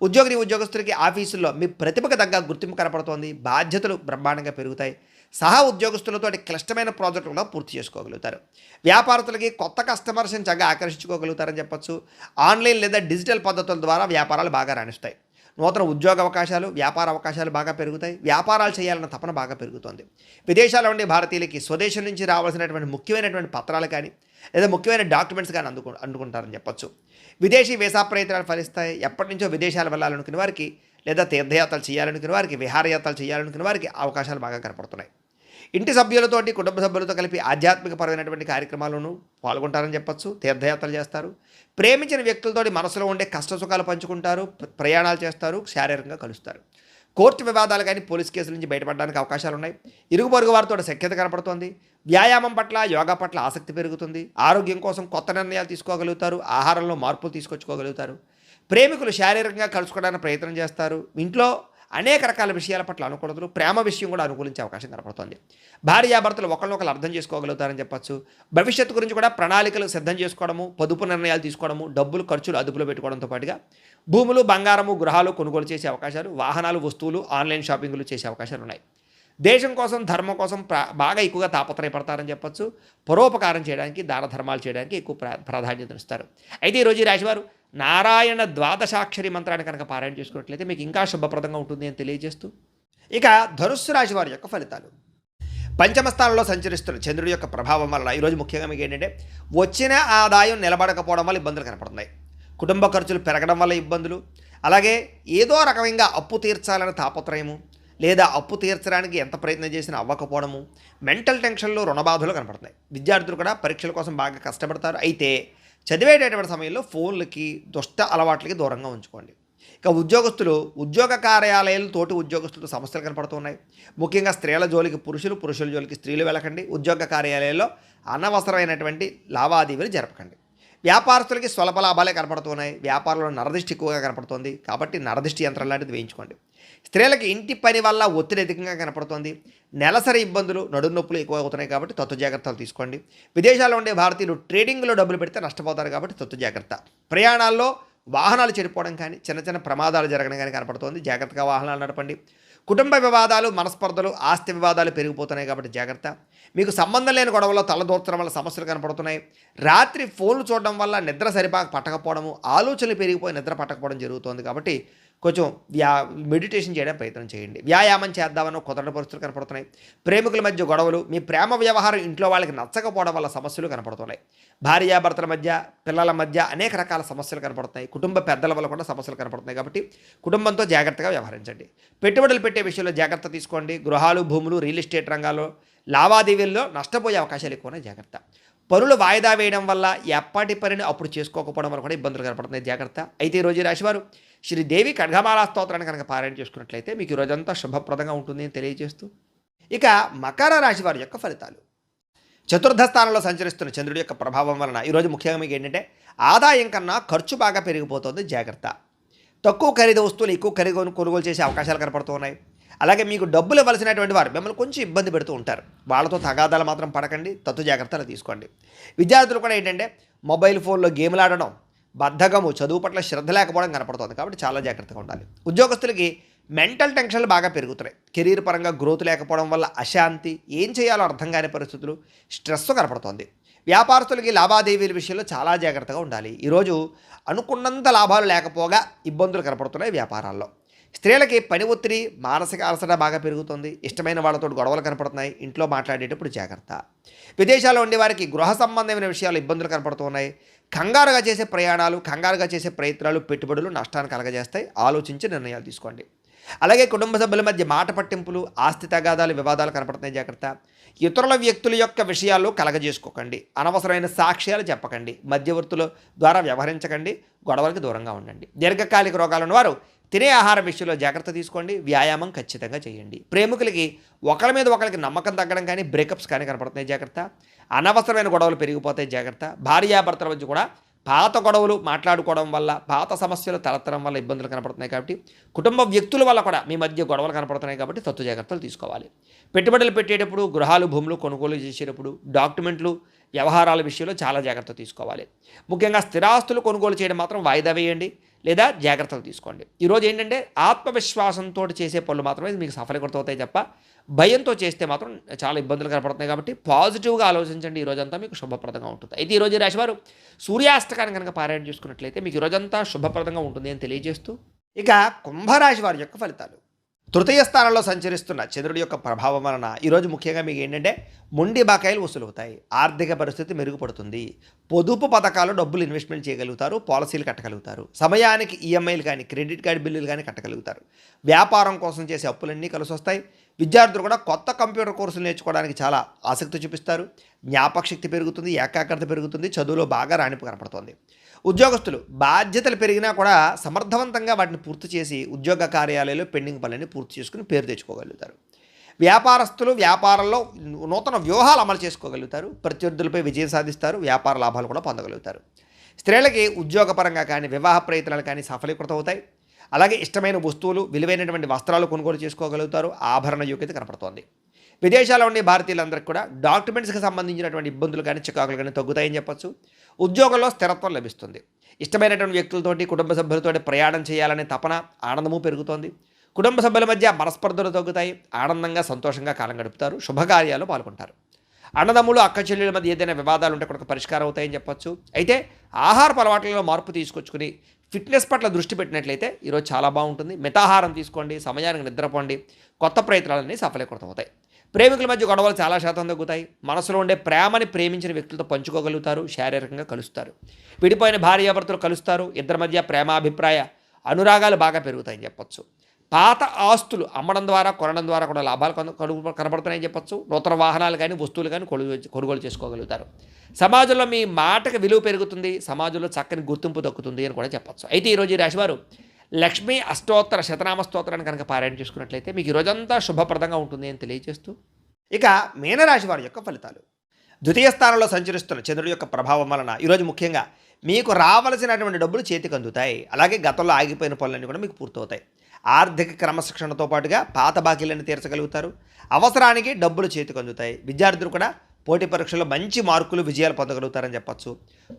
A: ఉద్యోగస్తులకి ఆఫీసుల్లో మీ ప్రతిభకు తగ్గ గుర్తింపు కనపడుతోంది. బాధ్యతలు బ్రహ్మాండంగా పెరుగుతాయి. సహా ఉద్యోగస్తులతో క్లిష్టమైన ప్రాజెక్టులు కూడా పూర్తి చేసుకోగలుగుతారు. వ్యాపారస్తులకి కొత్త కస్టమర్స్ని చక్కగా ఆకర్షించుకోగలుగుతారని చెప్పొచ్చు. ఆన్లైన్ లేదా డిజిటల్ పద్ధతుల ద్వారా వ్యాపారాలు బాగా రాణిస్తాయి. నూతన ఉద్యోగ అవకాశాలు, వ్యాపార అవకాశాలు బాగా పెరుగుతాయి. వ్యాపారాలు చేయాలన్న తపన బాగా పెరుగుతుంది. విదేశాల్లో ఉండే భారతీయులకి స్వదేశం నుంచి రావాల్సినటువంటి ముఖ్యమైనటువంటి పత్రాలు కానీ లేదా ముఖ్యమైన డాక్యుమెంట్స్ కానీ అందుకుంటారని చెప్పొచ్చు. విదేశీ వీసా ప్రయత్నాలు ఫలిస్తాయి. ఎప్పటి నుంచో విదేశాలు వెళ్ళాలనుకునే వారికి లేదా తీర్థయాత్రలు చేయాలనుకునే వారికి, విహారయాత్రలు చేయాలనుకునే వారికి అవకాశాలు బాగా కనపడుతున్నాయి. ఇంటి సభ్యులతోటి, కుటుంబ సభ్యులతో కలిపి ఆధ్యాత్మికపరమైనటువంటి కార్యక్రమాలను పాల్గొంటారని చెప్పొచ్చు. తీర్థయాత్రలు చేస్తారు. ప్రేమించిన వ్యక్తులతోటి మనసులో ఉండే కష్ట సుఖాలు పంచుకుంటారు. ప్రయాణాలు చేస్తారు. శారీరకంగా కలుస్తారు. కోర్టు వివాదాలు కానీ, పోలీస్ కేసుల నుంచి బయటపడడానికి అవకాశాలు ఉన్నాయి. ఇరుగు పొరుగు వారితో సఖ్యత కనపడుతోంది. వ్యాయామం పట్ల, యోగా పట్ల ఆసక్తి పెరుగుతుంది. ఆరోగ్యం కోసం కొత్త నిర్ణయాలు తీసుకోగలుగుతారు. ఆహారంలో మార్పులు తీసుకొచ్చుకోగలుగుతారు. ప్రేమికులు శారీరకంగా కలుసుకోవడానికి ప్రయత్నం చేస్తారు. ఇంట్లో అనేక రకాల విషయాల పట్ల అనుకూలతలు, ప్రేమ విషయం కూడా అనుకూలించే అవకాశం కనపడుతుంది. భార్యాభర్తలు ఒకరినొకరు అర్థం చేసుకోగలుగుతారని చెప్పొచ్చు. భవిష్యత్తు గురించి కూడా ప్రణాళికలు సిద్ధం చేసుకోవడము, పొదుపు నిర్ణయాలు తీసుకోవడము, డబ్బులు ఖర్చులు అదుపులో పెట్టుకోవడంతో పాటుగా భూములు, బంగారము, గృహాలు కొనుగోలు చేసే అవకాశాలు, వాహనాలు, వస్తువులు, ఆన్లైన్ షాపింగ్లు చేసే అవకాశాలు ఉన్నాయి. దేశం కోసం, ధర్మం కోసం బాగా ఎక్కువగా తాపత్రయపడతారని చెప్పొచ్చు. పరోపకారం చేయడానికి, దాన ధర్మాలు చేయడానికి ఎక్కువ ప్రాధాన్యతనిస్తారు. అయితే ఈరోజు ఈ రాశివారు నారాయణ ద్వాదశాక్షరి మంత్రాన్ని కనుక పారాయణ చేసుకున్నట్లయితే మీకు ఇంకా శుభప్రదంగా ఉంటుంది అని తెలియజేస్తూ, ఇక ధనుస్సు రాశి వారి యొక్క ఫలితాలు. పంచమ స్థానంలో సంచరిస్తున్న చంద్రుడి యొక్క ప్రభావం వల్ల ఈరోజు ముఖ్యంగా మీకు ఏంటంటే వచ్చిన ఆదాయం నిలబడకపోవడం వల్ల ఇబ్బందులు కనపడుతున్నాయి. కుటుంబ ఖర్చులు పెరగడం వల్ల ఇబ్బందులు, అలాగే ఏదో రకంగా అప్పు తీర్చాలని తాపత్రయము లేదా అప్పు తీర్చడానికి ఎంత ప్రయత్నం చేసినా అవ్వకపోవడము, మెంటల్ టెన్షన్లు, రుణబాధలు కనపడుతున్నాయి. విద్యార్థులు కూడా పరీక్షల కోసం బాగా కష్టపడతారు. అయితే చదివేటటువంటి సమయంలో ఫోన్లకి, దుష్ట అలవాట్లకి దూరంగా ఉంచుకోండి. ఇక ఉద్యోగస్తులు, ఉద్యోగ కార్యాలయాలు తోటి ఉద్యోగస్తులతో సమస్యలు కనపడుతున్నాయి. ముఖ్యంగా స్త్రీల జోలికి పురుషులు, పురుషుల జోలికి స్త్రీలు వెళ్ళకండి. ఉద్యోగ కార్యాలయాల్లో అనవసరమైనటువంటి లావాదేవీలు జరపకండి. వ్యాపారస్తులకి స్వల్ప లాభాలే కనపడుతున్నాయి. వ్యాపారంలో నరదిష్టి ఎక్కువగా కనపడుతుంది. కాబట్టి నరదిష్టి యంత్రం లాంటిది వేయించుకోండి. స్త్రీలకి ఇంటి పని వల్ల ఒత్తిడి అధికంగా కనపడుతోంది. నెలసరి ఇబ్బందులు, నడుము నొప్పులు ఎక్కువ అవుతున్నాయి కాబట్టి తత్తు జాగ్రత్తలు తీసుకోండి. విదేశాల్లో ఉండే భారతీయులు ట్రేడింగ్లో డబ్బులు పెడితే నష్టపోతారు కాబట్టి తత్తు జాగ్రత్త. ప్రయాణాల్లో వాహనాలు చెడిపోవడం కానీ, చిన్న చిన్న ప్రమాదాలు జరగడం కానీ కనపడుతోంది. జాగ్రత్తగా వాహనాలు నడపండి. కుటుంబ వివాదాలు, మనస్పర్ధలు, ఆస్తి వివాదాలు పెరిగిపోతున్నాయి కాబట్టి జాగ్రత్త. మీకు సంబంధం లేని గొడవల్లో తలదూర్చడం వల్ల సమస్యలు కనపడుతున్నాయి. రాత్రి ఫోన్లు చూడడం వల్ల నిద్ర పట్టకపోవడము, ఆలోచనలు పెరిగిపోయి నిద్ర పట్టకపోవడం జరుగుతుంది కాబట్టి కొంచెం మెడిటేషన్ చేయడం ప్రయత్నం చేయండి. వ్యాయామం చేద్దామని కుదరని పరిస్థితులు కనపడుతున్నాయి. ప్రేమికుల మధ్య గొడవలు, మీ ప్రేమ వ్యవహారం ఇంట్లో వాళ్ళకి నచ్చకపోవడం వల్ల సమస్యలు కనపడుతున్నాయి. భార్యాభర్తల మధ్య, పిల్లల మధ్య అనేక రకాల సమస్యలు కనపడుతున్నాయి. కుటుంబ పెద్దల వల్ల కూడా సమస్యలు కనపడుతున్నాయి కాబట్టి కుటుంబంతో జాగ్రత్తగా వ్యవహరించండి. పెట్టుబడులు పెట్టే విషయంలో జాగ్రత్త తీసుకోండి. గృహాలు, భూములు, రియల్ ఎస్టేట్ రంగాల్లో లావాదేవీల్లో నష్టపోయే అవకాశాలు ఎక్కువనే జాగ్రత్త. పనులు వాయిదా వేయడం వల్ల ఎప్పటి పనిని అప్పుడు చేసుకోకపోవడం వల్ల కూడా ఇబ్బందులు కనపడుతున్నాయి జాగ్రత్త. అయితే ఈరోజు రాశివారు శ్రీదేవి ఖడ్గమాలా స్తోత్రాన్ని కనుక పారాయణ చేసుకున్నట్లయితే మీకు ఈరోజంతా శుభప్రదంగా ఉంటుంది అని తెలియజేస్తూ, ఇక మకర రాశి వారి యొక్క ఫలితాలు. చతుర్థ స్థానంలో సంచరిస్తున్న చంద్రుడి యొక్క ప్రభావం వలన ఈరోజు ముఖ్యంగా మీకు ఏంటంటే ఆదాయం కన్నా ఖర్చు బాగా పెరిగిపోతుంది జాగ్రత్త. తక్కువ ఖరీదు వస్తువులు ఎక్కువ ఖరీదు కొనుగోలు చేసే అవకాశాలు కనపడుతూ ఉన్నాయి. అలాగే మీకు డబ్బులు ఇవ్వాల్సినటువంటి వారు మిమ్మల్ని కొంచెం ఇబ్బంది పెడుతూ ఉంటారు. వాళ్ళతో తగాదాలు మాత్రం పడకండి, తత్తు జాగ్రత్తలు తీసుకోండి. విద్యార్థులు కూడా ఏంటంటే మొబైల్ ఫోన్లో గేమ్లు ఆడడం, బద్ధకము, చదువు పట్ల శ్రద్ధ లేకపోవడం కనపడుతుంది కాబట్టి చాలా జాగ్రత్తగా ఉండాలి. ఉద్యోగస్తులకి మెంటల్ టెన్షన్లు బాగా పెరుగుతున్నాయి. కెరీర్ పరంగా గ్రోత్ లేకపోవడం వల్ల అశాంతి, ఏం చేయాలో అర్థం కాని పరిస్థితులు, స్ట్రెస్ కనపడుతోంది. వ్యాపారస్తులకి లావాదేవీల విషయంలో చాలా జాగ్రత్తగా ఉండాలి. ఈరోజు అనుకున్నంత లాభాలు లేకపోగా ఇబ్బందులు కనపడుతున్నాయి వ్యాపారాల్లో. స్త్రీలకి పని ఒత్తిడి, మానసిక అలసట బాగా పెరుగుతుంది. ఇష్టమైన వాళ్ళతో గొడవలు కనపడుతున్నాయి. ఇంట్లో మాట్లాడేటప్పుడు జాగ్రత్త. విదేశాల్లో ఉండే వారికి గృహ సంబంధమైన విషయాలు ఇబ్బందులు కనపడుతున్నాయి. కంగారుగా చేసే ప్రయాణాలు, కంగారుగా చేసే ప్రయత్నాలు, పెట్టుబడులు నష్టాన్ని కలగజేస్తాయి. ఆలోచించి నిర్ణయాలు తీసుకోండి. అలాగే కుటుంబ సభ్యుల మధ్య మాట పట్టింపులు, ఆస్తి తగాదాలు, వివాదాలు కనపడుతున్నాయి జాగ్రత్త. ఇతరుల వ్యక్తుల యొక్క విషయాలు కలగజేసుకోకండి. అనవసరమైన సాక్ష్యాలు చెప్పకండి. మధ్యవర్తుల ద్వారా వ్యవహరించకండి. గొడవలకు దూరంగా ఉండండి. దీర్ఘకాలిక రోగాలు ఉన్నవారు తినే ఆహారం విషయంలో జాగ్రత్త తీసుకోండి. వ్యాయామం ఖచ్చితంగా చేయండి. ప్రేమికులకి ఒకరి మీద ఒకరికి నమ్మకం తగ్గడం కానీ, బ్రేకప్స్ కానీ కనపడుతున్నాయి జాగ్రత్త. అనవసరమైన గొడవలు పెరిగిపోతాయి జాగ్రత్త. భార్యాభర్తల మధ్య కూడా పాత గొడవలు మాట్లాడుకోవడం వల్ల, పాత సమస్యలు తలెత్తడం వల్ల ఇబ్బందులు కనపడుతున్నాయి కాబట్టి, కుటుంబ వ్యక్తుల వల్ల కూడా మీ మధ్య గొడవలు కనపడుతున్నాయి కాబట్టి తత్తు జాగ్రత్తలు తీసుకోవాలి. పెట్టుబడులు పెట్టేటప్పుడు, గృహాలు, భూములు కొనుగోలు చేసేటప్పుడు, డాక్యుమెంట్లు, వ్యవహారాల విషయంలో చాలా జాగ్రత్త తీసుకోవాలి. ముఖ్యంగా స్థిరాస్తులు కొనుగోలు చేయడం మాత్రం వాయిదా వేయండి లేదా జాగ్రత్తలు తీసుకోండి. ఈరోజు ఏంటంటే ఆత్మవిశ్వాసంతో చేసే పనులు మాత్రమే మీకు సఫలీకృతవుతాయి తప్ప భయంతో చేస్తే మాత్రం చాలా ఇబ్బందులు కనపడుతున్నాయి కాబట్టి పాజిటివ్గా ఆలోచించండి. ఈరోజంతా మీకు శుభప్రదంగా ఉంటుంది. అయితే ఈరోజు ఈ రాశివారు సూర్యాస్తకాన్ని కనుక పారాయణ చేసుకున్నట్లయితే మీకు ఈరోజంతా శుభప్రదంగా ఉంటుంది అని తెలియజేస్తూ, ఇక కుంభరాశి వారి యొక్క ఫలితాలు. తృతీయ స్థానంలో సంచరిస్తున్న చంద్రుడి యొక్క ప్రభావం వలన ఈరోజు ముఖ్యంగా మీకు ఏంటంటే మొండి బకాయిలు వసూలవుతాయి. ఆర్థిక పరిస్థితి మెరుగుపడుతుంది. పొదుపు పథకాలు డబ్బులు ఇన్వెస్ట్మెంట్ చేయగలుగుతారు. పాలసీలు కట్టగలుగుతారు. సమయానికి ఈఎంఐలు కానీ, క్రెడిట్ కార్డు బిల్లులు కానీ కట్టగలుగుతారు. వ్యాపారం కోసం చేసే అప్పులన్నీ కలిసి వస్తాయి. విద్యార్థులు కూడా కొత్త కంప్యూటర్ కోర్సులు నేర్చుకోవడానికి చాలా ఆసక్తి చూపిస్తారు. జ్ఞాపకశక్తి పెరుగుతుంది, ఏకాగ్రత పెరుగుతుంది, చదువులో బాగా రాణింపు కనపడుతుంది. ఉద్యోగస్తులు బాధ్యతలు పెరిగినా కూడా సమర్థవంతంగా వాటిని పూర్తి చేసి ఉద్యోగ కార్యాలయాల్లో పెండింగ్ పనులన్నీ పూర్తి చేసుకుని పేరు తెచ్చుకోగలుగుతారు. వ్యాపారస్తులు వ్యాపారంలో నూతన వ్యూహాలు అమలు చేసుకోగలుగుతారు. ప్రత్యర్థులపై విజయం సాధిస్తారు. వ్యాపార లాభాలు కూడా పొందగలుగుతారు. స్త్రీలకి ఉద్యోగపరంగా కానీ, వివాహ ప్రయత్నాలు కానీ సఫలీకృతం అవుతాయి. అలాగే ఇష్టమైన వస్తువులు, విలువైనటువంటి వస్త్రాలు కొనుగోలు చేసుకోగలుగుతారు. ఆభరణ యోగ్యత కనపడుతోంది. విదేశాల్లో ఉండే భారతీయులందరికీ కూడా డాక్యుమెంట్స్కి సంబంధించినటువంటి ఇబ్బందులు కానీ, చికాకులు కానీ తగ్గుతాయని చెప్పొచ్చు. ఉద్యోగంలో స్థిరత్వం లభిస్తుంది. ఇష్టమైనటువంటి వ్యక్తులతోటి, కుటుంబ సభ్యులతోటి ప్రయాణం చేయాలనే తపన, ఆనందము పెరుగుతోంది. కుటుంబ సభ్యుల మధ్య మనస్పర్ధలు తగ్గుతాయి. ఆనందంగా, సంతోషంగా కాలం గడుపుతారు. శుభకార్యాలు పాల్గొంటారు. అన్నదమ్ములు, అక్క చెల్లెల మధ్య ఏదైనా వివాదాలు ఉంటే కూడా పరిష్కారం అవుతాయని చెప్పొచ్చు. అయితే ఆహారపు అలవాట్లలో మార్పు తీసుకొచ్చుకుని ఫిట్నెస్ పట్ల దృష్టి పెట్టినట్లయితే ఈరోజు చాలా బాగుంటుంది. మితాహారం తీసుకోండి. సమయానికి నిద్రపోండి. కొత్త ప్రయత్నాలన్నీ సఫలీకృతం అవుతాయి. ప్రేమికుల మధ్య గొడవలు చాలా శాతం తగ్గుతాయి. మనసులో ఉండే ప్రేమని ప్రేమించిన వ్యక్తులతో పంచుకోగలుగుతారు. శారీరకంగా కలుస్తారు. విడిపోయిన భార్యాభర్తలు కలుస్తారు. ఇద్దరి మధ్య ప్రేమాభిప్రాయ అనురాగాలు బాగా పెరుగుతాయని చెప్పొచ్చు. పాత ఆస్తులు అమ్మడం ద్వారా, కొనడం ద్వారా కూడా లాభాలు కనబడుతున్నాయని చెప్పొచ్చు. నూతన వాహనాలు కానీ, వస్తువులు కానీ కొనుగోలు చేసుకోగలుగుతారు. సమాజంలో మీ మాటకు విలువ పెరుగుతుంది. సమాజంలో చక్కని గుర్తింపు దక్కుతుంది అని కూడా చెప్పొచ్చు. అయితే ఈరోజు ఈ రాశివారు లక్ష్మీ అష్టోత్తర శతనామ స్తోత్రాన్ని కనుక పారాయణ చేసుకున్నట్లయితే మీకు ఈరోజంతా శుభప్రదంగా ఉంటుంది అని తెలియజేస్తూ, ఇక మీనరాశి వారి యొక్క ఫలితాలు. ద్వితీయ స్థానంలో సంచరిస్తున్న చంద్రుడి యొక్క ప్రభావం వలన ఈరోజు ముఖ్యంగా మీకు రావలసినటువంటి డబ్బులు చేతికి అందుతాయి. అలాగే గతంలో ఆగిపోయిన పనులన్నీ కూడా మీకు పూర్తవుతాయి. ఆర్థిక క్రమశిక్షణతో పాటుగా పాత బాకీలను తీర్చగలుగుతారు. అవసరానికి డబ్బులు చేతికి అందుతాయి. విద్యార్థులు కూడా పోటీ పరీక్షల్లో మంచి మార్కులు విజయాలు పొందగలుగుతారని చెప్పొచ్చు.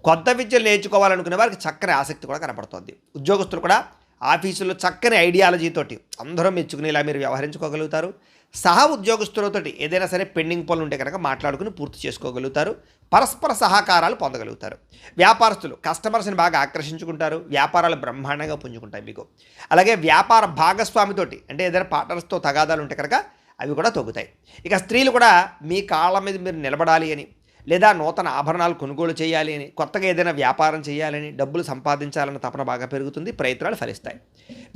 A: కొత్త విద్యలు నేర్చుకోవాలనుకునే వారికి చక్కని ఆసక్తి కూడా కనపడుతుంది. ఉద్యోగస్తులు కూడా ఆఫీసులో చక్కని ఐడియాలజీతోటి అందరూ మెచ్చుకునేలా మీరు వ్యవహరించుకోగలుగుతారు. సహ ఉద్యోగస్తులతోటి ఏదైనా సరే పెండింగ్ పనులు ఉంటే కనుక మాట్లాడుకుని పూర్తి చేసుకోగలుగుతారు. పరస్పర సహకారాలు పొందగలుగుతారు. వ్యాపారస్తులు కస్టమర్స్ని బాగా ఆకర్షించుకుంటారు. వ్యాపారాలు బ్రహ్మాండంగా పుంజుకుంటాయి మీకు. అలాగే వ్యాపార భాగస్వామితోటి అంటే ఏదైనా పార్ట్నర్స్తో తగాదాలు ఉంటే కనుక అవి కూడా తగ్గుతాయి. ఇక స్త్రీలు కూడా మీ కాళ్ళ మీద మీరు నిలబడాలి అని, లేదా నూతన ఆభరణాలు కొనుగోలు చేయాలి అని, కొత్తగా ఏదైనా వ్యాపారం చేయాలని, డబ్బులు సంపాదించాలన్న తపన బాగా పెరుగుతుంది. ప్రయత్నాలు ఫలిస్తాయి.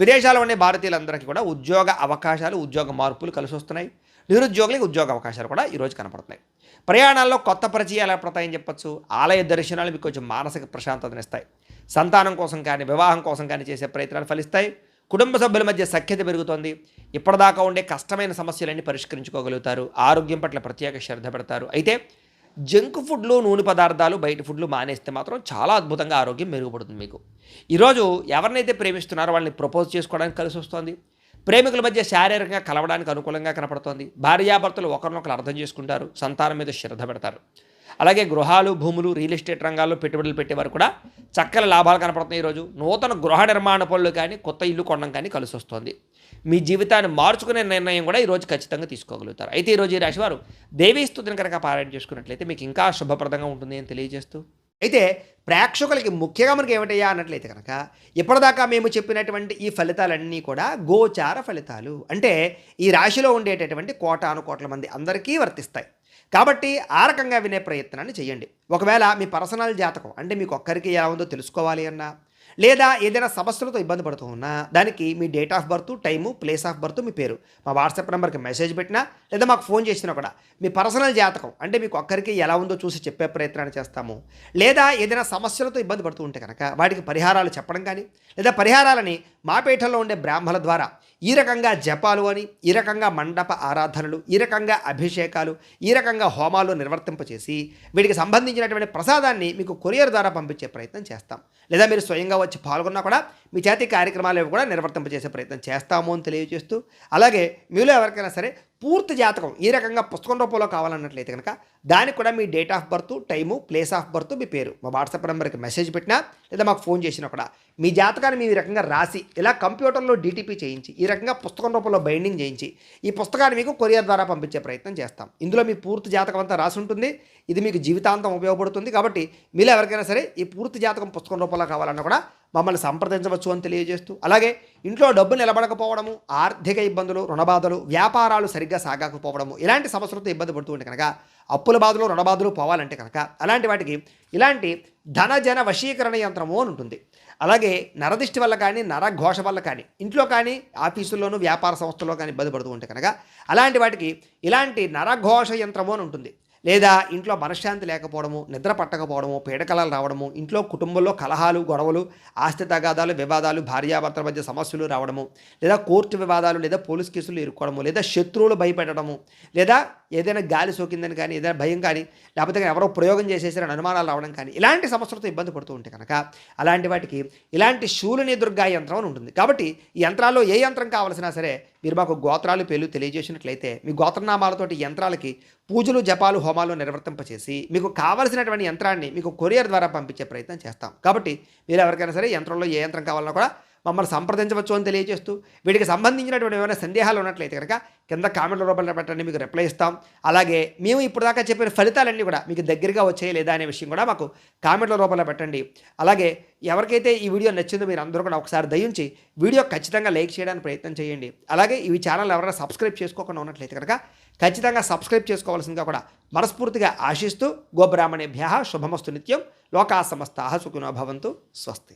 A: విదేశాల్లో ఉండే భారతీయులందరికీ కూడా ఉద్యోగ అవకాశాలు, ఉద్యోగ మార్పులు కలిసి వస్తున్నాయి. నిరుద్యోగులకు ఉద్యోగ అవకాశాలు కూడా ఈరోజు కనపడుతున్నాయి. ప్రయాణాల్లో కొత్త పరిచయాలు ఏర్పడతాయని చెప్పచ్చు. ఆలయ దర్శనాలు మీకు కొంచెం మానసిక ప్రశాంతతనిస్తాయి. సంతానం కోసం కానీ వివాహం కోసం కానీ చేసే ప్రయత్నాలు ఫలిస్తాయి. కుటుంబ సభ్యుల మధ్య సఖ్యత పెరుగుతోంది. ఇప్పటిదాకా ఉండే కష్టమైన సమస్యలన్నీ పరిష్కరించుకోగలుగుతారు. ఆరోగ్యం పట్ల ప్రత్యేక శ్రద్ధ పెడతారు. అయితే జంక్ ఫుడ్లు, నూనె పదార్థాలు, బయట ఫుడ్లు మానేస్తే మాత్రం చాలా అద్భుతంగా ఆరోగ్యం మెరుగుపడుతుంది మీకు. ఈరోజు ఎవరినైతే ప్రేమిస్తున్నారో వాళ్ళని ప్రపోజ్ చేసుకోవడానికి కలిసి వస్తుంది. ప్రేమికుల మధ్య శారీరకంగా కలవడానికి అనుకూలంగా కనపడుతోంది. భార్యాభర్తలు ఒకరినొకరు అర్థం చేసుకుంటారు. సంతానం మీద శ్రద్ధ పెడతారు. అలాగే గృహాలు, భూములు, రియల్ ఎస్టేట్ రంగాల్లో పెట్టుబడులు పెట్టేవారు కూడా చక్కని లాభాలు కనపడుతున్నాయి. ఈరోజు నూతన గృహ నిర్మాణ పనులు కానీ, కొత్త ఇల్లు కొనడం కానీ కలిసి వస్తుంది. మీ జీవితాన్ని మార్చుకునే నిర్ణయం కూడా ఈరోజు ఖచ్చితంగా తీసుకోగలుగుతారు. అయితే ఈరోజు ఈ రాశివారు దేవీ స్తుతిని కనుక పారాయణ చేసుకున్నట్లయితే మీకు ఇంకా శుభప్రదంగా ఉంటుంది అని తెలియజేస్తూ, అయితే ప్రేక్షకులకి ముఖ్యంగా మనకి ఏమిటయ్యా అన్నట్లయితే కనుక ఇప్పటిదాకా మేము చెప్పినటువంటి ఈ ఫలితాలన్నీ కూడా గోచార ఫలితాలు. అంటే ఈ రాశిలో ఉండేటటువంటి కోటాను కోట్ల మంది అందరికీ వర్తిస్తాయి. కాబట్టి ఆ రకంగా వినే ప్రయత్నాన్ని చేయండి. ఒకవేళ మీ పర్సనల్ జాతకం అంటే మీకు ఒక్కరికి ఎలా ఉందో తెలుసుకోవాలి అన్నా, లేదా ఏదైనా సమస్యలతో ఇబ్బంది పడుతూ ఉన్నా దానికి మీ date of birth, time, place of birth, మీ పేరు మా వాట్సాప్ నెంబర్కి మెసేజ్ పెట్టినా లేదా మాకు ఫోన్ చేసినా కూడా మీ పర్సనల్ జాతకం అంటే మీకు ఒక్కరికి ఎలా ఉందో చూసి చెప్పే ప్రయత్నాన్ని చేస్తాము. లేదా ఏదైనా సమస్యలతో ఇబ్బంది పడుతూ ఉంటే కనుక వాటికి పరిహారాలు చెప్పడం కానీ, లేదా పరిహారాలని మా పీఠంలో ఉండే బ్రాహ్మణుల ద్వారా ఈ రకంగా జపాలు అని, ఈ రకంగా మండప ఆరాధనలు, ఈ రకంగా అభిషేకాలు, ఈ రకంగా హోమాలు నిర్వర్తింపచేసి వీటికి సంబంధించినటువంటి ప్రసాదాన్ని మీకు కొరియర్ ద్వారా పంపించే ప్రయత్నం చేస్తాం. లేదా మీరు స్వయంగా వచ్చి పాల్గొన్నా కూడా మీ చేతి కార్యక్రమాలు కూడా నిర్వర్తింపచేసే ప్రయత్నం చేస్తాము అని తెలియజేస్తూ, అలాగే మీలో ఎవరికైనా సరే పూర్తి జాతకం ఈ రకంగా పుస్తకం రూపంలో కావాలన్నట్లయితే కనుక దానికి కూడా మీ date of birth, time, place of birth, మీ పేరు మా వాట్సాప్ నెంబర్కి మెసేజ్ పెట్టినా లేదా మాకు ఫోన్ చేసినా కూడా మీ జాతకాన్ని మీ రకంగా రాసి ఇలా కంప్యూటర్లో డీటీపీ చేయించి ఈ రకంగా పుస్తకం రూపంలో బైండింగ్ చేయించి ఈ పుస్తకాన్ని మీకు కొరియర్ ద్వారా పంపించే ప్రయత్నం చేస్తాం. ఇందులో మీ పూర్తి జాతకం అంతా రాసి ఉంటుంది. ఇది మీకు జీవితాంతం ఉపయోగపడుతుంది. కాబట్టి మీరు ఎవరికైనా సరే ఈ పూర్తి జాతకం పుస్తకం రూపంలో కావాలన్నా కూడా మమ్మల్ని సంప్రదించవచ్చు అని తెలియజేస్తూ, అలాగే ఇంట్లో డబ్బు నిలబడకపోవడము, ఆర్థిక ఇబ్బందులు, రుణబాధలు, వ్యాపారాలు సరిగ్గా సాగకపోవడము ఇలాంటి సమస్యలతో ఇబ్బంది పడుతూ ఉంటే కనుక అప్పుల బాధలు, రుణబాధలు పోవాలంటే కనుక అలాంటి వాటికి ఇలాంటి ధనజన వశీకరణ యంత్రము అని ఉంటుంది. అలాగే నరదిష్టి వల్ల కానీ, నరఘోష వల్ల కానీ, ఇంట్లో కానీ, ఆఫీసుల్లోనూ, వ్యాపార సంస్థల్లో కానీ ఇబ్బంది పడుతూ ఉంటే కనుక అలాంటి వాటికి ఇలాంటి నరఘోష యంత్రము అని ఉంటుంది. లేదా ఇంట్లో మనశ్శాంతి లేకపోవడము, నిద్ర పట్టకపోవడము, పీడకలాలు రావడము, ఇంట్లో కుటుంబంలో కలహాలు, గొడవలు, ఆస్తి తగాదాలు, వివాదాలు, భార్యాభర్తల మధ్య సమస్యలు రావడము, లేదా కోర్టు వివాదాలు, లేదా పోలీస్ కేసులు ఇరుక్కోవడము, లేదా శత్రువులు భయపెట్టడము, లేదా ఏదైనా గాలి సోకిందని కానీ, ఏదైనా భయం కానీ, లేకపోతే ఎవరో ప్రయోగం చేసేసారని అనుమానాలు రావడం కానీ ఇలాంటి సమస్యలతో ఇబ్బంది పడుతూ ఉంటే కనుక అలాంటి వాటికి ఇలాంటి శూలిని దుర్గా యంత్రం అని ఉంటుంది. కాబట్టి ఈ యంత్రాల్లో ఏ యంత్రం కావాల్సినా సరే మీరు మాకు గోత్రాలు, పేర్లు తెలియజేసినట్లయితే మీ గోత్రనామాలతోటి యంత్రాలకి పూజలు, జపాలు, హోమాలు నిర్వర్తింపచేసి మీకు కావలసినటువంటి యంత్రాన్ని మీకు కొరియర్ ద్వారా పంపించే ప్రయత్నం చేస్తాం. కాబట్టి మీరు ఎవరికైనా సరే యంత్రంలో ఏ యంత్రం కావాలన్నా కూడా మమ్మల్ని సంప్రదించవచ్చు అని తెలియజేస్తూ, వీటికి సంబంధించినటువంటి ఏమైనా సందేహాలు ఉన్నట్లయితే కనుక కింద కామెంట్ల రూపంలో పెట్టండి, మీకు రిప్లై ఇస్తాం. అలాగే మేము ఇప్పుడు దాకా చెప్పిన ఫలితాలన్నీ కూడా మీకు దగ్గరగా వచ్చాయి లేదా అనే విషయం కూడా మాకు కామెంట్ల రూపంలో పెట్టండి. అలాగే ఎవరికైతే ఈ వీడియో నచ్చిందో మీరు అందరూ కూడా ఒకసారి దయించి వీడియో ఖచ్చితంగా లైక్ చేయడానికి ప్రయత్నం చేయండి. అలాగే ఈ ఛానల్ ఎవరైనా సబ్స్క్రైబ్ చేసుకోకుండా ఉన్నట్లయితే కనుక ఖచ్చితంగా సబ్స్క్రైబ్ చేసుకోవాల్సిందిగా కూడా మనస్ఫూర్తిగా ఆశిస్తూ, గోబ్రాహ్మణేభ్యః శుభమస్తు నిత్యం, లోకా సమస్తాః సుఖినో భవంతు, స్వస్తి.